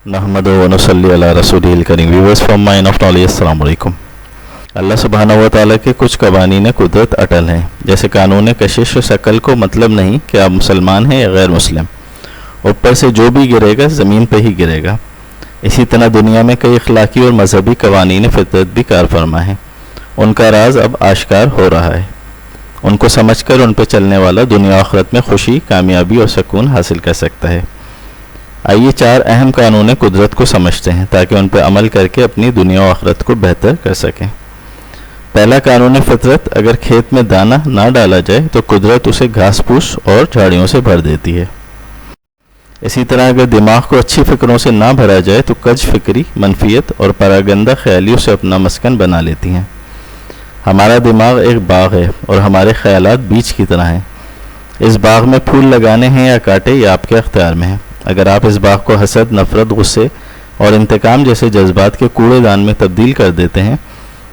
नहमदु व नसल्ली अला रसूलिल करीम। Viewers from mine of knowledge, अस्सलाम वालेकुम। अल्लाह सुब्हानहु व तआला के कुछ कवानीन कुदरत अटल हैं, जैसे कानून कशिश शकल को मतलब नहीं कि आप मुसलमान हैं या गैर मुस्लिम, ऊपर से जो भी गिरेगा ज़मीन पर ही गिरेगा। इसी तरह दुनिया में कई अखलाकी और मजहबी कवानीन फितरत भी कार फरमा हैं, उनका राज अब आश्कार हो रहा है। उनको समझकर उन पर चलने वाला दुनिया आखिरत में खुशी, कामयाबी और सुकून हासिल कर सकता है। आइए चार अहम कानून कुदरत को समझते हैं ताकि उन पर अमल करके अपनी दुनिया और आखिरत को बेहतर कर सकें। पहला कानून फितरत, अगर खेत में दाना ना डाला जाए तो कुदरत उसे घास फूस और झाड़ियों से भर देती है। इसी तरह अगर दिमाग को अच्छी फिक्रों से ना भरा जाए तो कज फिक्री, मनफियत और परागंदा ख्यालियों से अपना मस्कन बना लेती हैं। हमारा दिमाग एक बाग है और हमारे ख्यालात बीज की तरह हैं। इस बाग में फूल लगाने हैं या काटे, ये आपके अख्तियार में है। अगर आप इस बाग को हसद, नफरत, गुस्से और इंतकाम जैसे जज्बात के कूड़ेदान में तब्दील कर देते हैं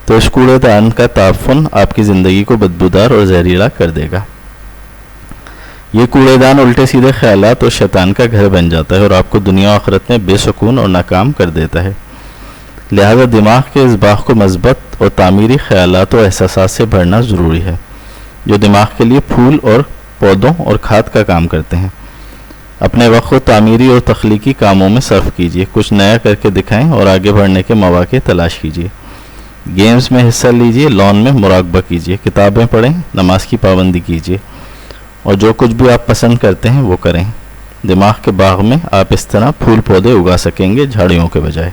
तो इस कूड़ेदान का ताफुन आपकी ज़िंदगी को बदबूदार और जहरीला कर देगा। ये कूड़ेदान उल्टे सीधे ख्यालात और शैतान का घर बन जाता है और आपको दुनिया आखिरत में बेसुकून और नाकाम कर देता है। लिहाजा दिमाग के इस बाग को मज़बूत और तामीरी ख्यालात और एहसासात से भरना ज़रूरी है, जो दिमाग के लिए फूल और पौधों और खाद का काम करते हैं। अपने वक्त को तामीरी और तख्लीकी कामों में सर्फ कीजिए, कुछ नया करके दिखाएं और आगे बढ़ने के मौके तलाश कीजिए। गेम्स में हिस्सा लीजिए, लॉन में मुराकबा कीजिए, किताबें पढ़ें, नमाज की पाबंदी कीजिए और जो कुछ भी आप पसंद करते हैं वो करें। दिमाग के बाग में आप इस तरह फूल पौधे उगा सकेंगे, झाड़ियों के बजाय।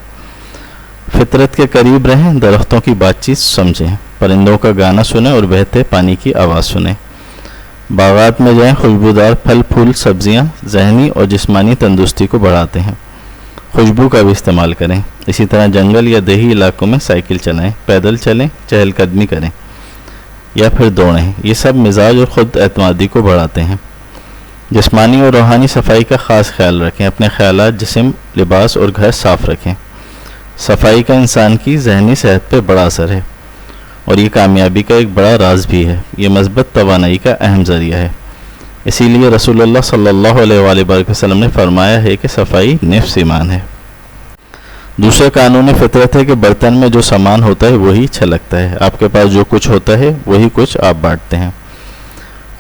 फितरत के करीब रहें, दरख्तों की बातचीत समझें, परिंदों का गाना सुनें और बहते पानी की आवाज़ सुनें। बागात में जाएं, खुशबूदार फल, फूल, सब्जियां ज़हनी और जिस्मानी तंदुरुस्ती को बढ़ाते हैं। खुशबू का भी इस्तेमाल करें। इसी तरह जंगल या देही इलाकों में साइकिल चलाएं, पैदल चलें, चहलकदमी करें या फिर दौड़ें। ये सब मिजाज और ख़ुद एतमादी को बढ़ाते हैं। जिस्मानी और रूहानी सफाई का ख़ास ख्याल रखें। अपने ख्यालात, जिस्म, लिबास और घर साफ़ रखें। सफाई का इंसान की ज़हनी सेहत पर बड़ा असर है और ये कामयाबी का एक बड़ा राज भी है। ये मज़बूत तवानाई का अहम ज़रिया है। इसीलिए रसूलुल्लाह सल्लल्लाहु अलैहि वसल्लम ने फरमाया है कि सफाई निफ्स ईमान है। दूसरा कानून फितरत है कि बर्तन में जो सामान होता है वही छलकता है। आपके पास जो कुछ होता है वही कुछ आप बांटते हैं।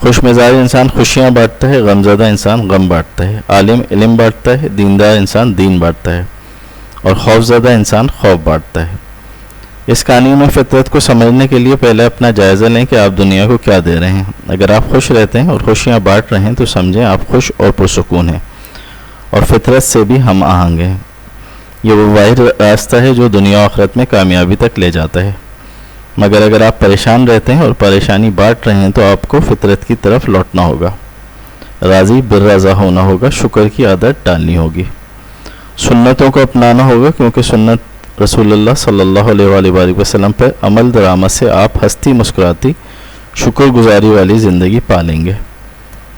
खुश मिजाज इंसान खुशियाँ बांटता है, गमज़दा इंसान गम बांटता है, आलिम इल्म बांटता है, दीनदार इंसान दीन बांटता है और खौफज़दा इंसान खौफ बांटता है। इस कानून फितरत को समझने के लिए पहले अपना जायज़ा लें कि आप दुनिया को क्या दे रहे हैं। अगर आप खुश रहते हैं और खुशियाँ बांट रहे हैं तो समझें आप खुश और पुरसुकून हैं और फितरत से भी हम आहंग हैं। ये वो वाहिद रास्ता है जो दुनिया आखिरत में कामयाबी तक ले जाता है। मगर अगर आप परेशान रहते हैं और परेशानी बांट रहे हैं तो आपको फितरत की तरफ लौटना होगा, राज़ी बिर्रज़ा होना होगा, शुक्र की आदत डालनी होगी, सुन्नतों को अपनाना होगा, क्योंकि सुन्नत रसूलुल्लाह सल्लल्लाहु अलैहि वसल्लम पर अमल दरामद से आप हंसती मुस्कुराती शुक्रगुजारी वाली ज़िंदगी पालेंगे।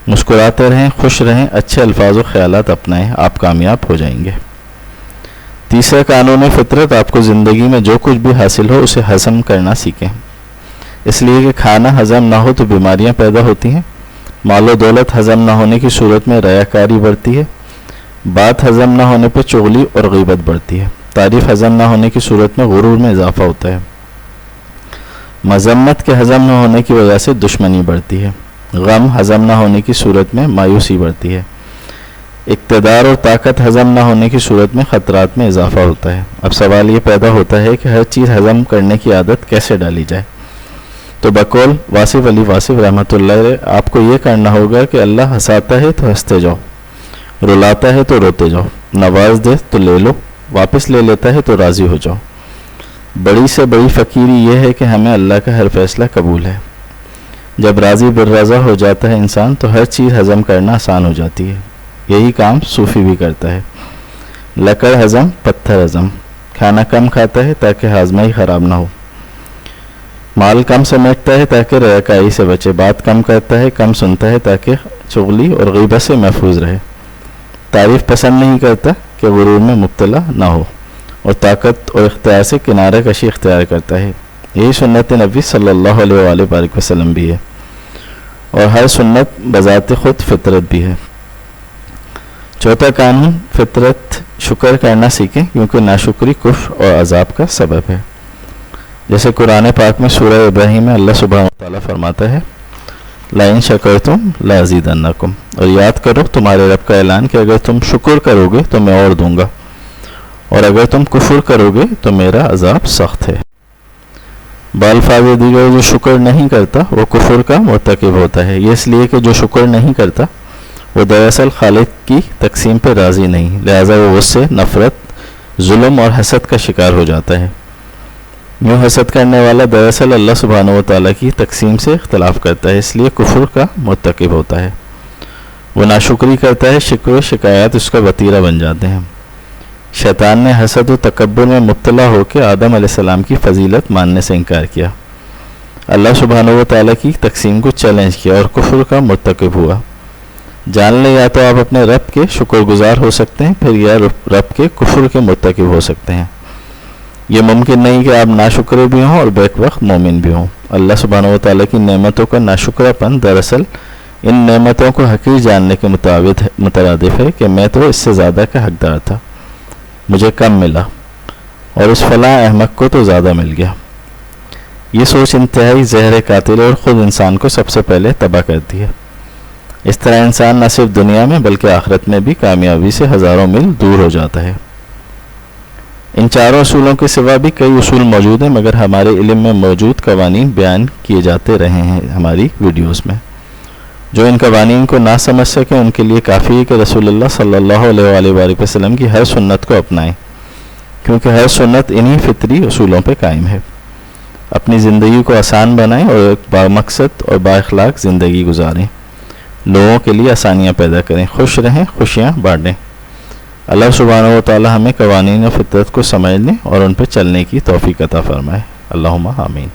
मुस्कुराते रहें, खुश रहें, अच्छे अल्फाज और ख़यालात अपनाएं, आप कामयाब हो जाएंगे। तीसरा कानून फितरत, आपको ज़िंदगी में जो कुछ भी हासिल हो उसे हज़म करना सीखें। इसलिए कि खाना हज़म ना हो तो बीमारियाँ पैदा होती हैं, मालो दौलत हज़म ना होने की सूरत में रयाकारी बढ़ती है, बात हज़म ना होने पर चुगली और गीबत बढ़ती है, तारीफ़ हज़म ना होने की सूरत में गुरूर में इजाफ़ा होता है, मज़म्मत के हज़म ना होने की वजह से दुश्मनी बढ़ती है, गम हज़म ना होने की सूरत में मायूसी बढ़ती है, इक़्तिदार और ताकत हज़म ना होने की सूरत में ख़तरात में इजाफ़ा होता है। अब सवाल ये पैदा होता है कि हर चीज़ हज़म करने की आदत कैसे डाली जाए। तो बकौल वासिफ़ अली वासिफ़ रहमतुल्लाह अलैह आपको ये करना होगा कि अल्लाह हंसाता है तो हंसते जाओ, रुलाता है तो रोते जाओ, नवाज दे तो ले लो, वापस ले लेता है तो राज़ी हो जाओ। बड़ी से बड़ी फ़कीरी यह है कि हमें अल्लाह का हर फैसला कबूल है। जब राज़ी बिर्रज़ा हो जाता है इंसान तो हर चीज़ हज़म करना आसान हो जाती है। यही काम सूफ़ी भी करता है। लकड़ हज़म, पत्थर हज़म। खाना कम खाता है ताकि हाजमा ही ख़राब ना हो, माल कम समेटता है ताकि रयाकारी से बचे, बात कम करता है, कम सुनता है ताकि चुगली और ग़ीबत से महफूज रहे, तारीफ़ पसंद नहीं करता कि गुरूर में मुब्तला ना हो और ताकत और इख्तियार से किनारा कशी इख्तियार करता है। यही सुन्नत नबी सल्लल्लाहु अलैहि वसल्लम भी है और हर सुन्नत बज़ात खुद फितरत भी है। चौथा कानून, फितरत शुक्र करना सीखें क्योंकि नाशुक्री कुफ्र और अजाब का सबब है। जैसे कुरान पाक में सूरह इब्राहीम में अल्लाह सुब्हानहू व तआला फरमाता है, लाइन शकरतुम लाज़ीदन्नकुम, और याद करो तुम्हारे रब का ऐलान कि अगर तुम शुक्र करोगे तो मैं और दूंगा, और अगर तुम कुफ्र करोगे तो मेरा अजाब सख्त है। बालफाज दीगर जो शुक्र नहीं करता वो कुफ्र का मुर्तकिब होता है। ये इसलिए कि जो शुक्र नहीं करता वो दरअसल खालिक की तकसीम पर राज़ी नहीं, लिहाजा वो गुस्से, नफ़रत, जुल्म और हसद का शिकार हो जाता है। यूँ हसद करने वाला दरअसल अल्लाह सुब्हानहू व तआला की तकसीम से इख्तलाफ करता है, इसलिए कुफ्र का मुर्तकिब होता है। वो नाशुक्री करता है, शिक्र व शिकायत उसका वतीरा बन जाते हैं। शैतान ने हसद व तकब्बुर में मुब्तला होकर आदम अलैहिस्सलाम की फजीलत मानने से इनकार किया, अल्लाह सुब्हानहू व तआला की तकसीम को चैलेंज किया और कुफ्र का मुर्तकिब हुआ। जान ले, या तो आप अपने रब के शुक्रगुजार हो सकते हैं, फिर या रब के कुफ्र के मुर्तकिब हो सकते हैं। ये मुमकिन नहीं कि आप नाशुक्र भी हों और बैकवक्त मोमिन भी हों। अल्लाह सुब्हानहू व तआला की नेमतों का नाशुक्रापन दरअसल इन नेमतों को हकीर जानने के मुतरादिफ है कि मैं तो इससे ज़्यादा का हकदार था, मुझे कम मिला, और उस फलां अहमक को तो ज़्यादा मिल गया। ये सोच इंतहाई ज़हर कातिल और ख़ुद इंसान को सबसे पहले तबाह करती है। इस तरह इंसान न सिर्फ दुनिया में बल्कि आखिरत में भी कामयाबी से हज़ारों मील दूर हो जाता है। इन चारों असूलों के सिवा भी कई उसूल मौजूद हैं, मगर हमारे इल्म में मौजूद कवानीन बयान किए जाते रहे हैं हमारी वीडियोस में। जो इन कवानीन को ना समझ सके उनके लिए काफ़ी है कि रसूलुल्लाह सल्लल्लाहु अलैहि वसल्लम की हर सुन्नत को अपनाएं, क्योंकि हर सुन्नत इन्हीं फितरी उसूलों पर कायम है। अपनी ज़िंदगी को आसान बनाएं और एक बामकसद और बाअखलाक ज़िंदगी गुजारें, लोगों के लिए आसानियाँ पैदा करें, खुश रहें, खुशियाँ बांटें। अल्लाह सुब्हानहू व तआला हमें कवानीन और फितरत को समझने और उन पर चलने की तौफीक अता फरमाए। अल्लाहुम्मा आमीन।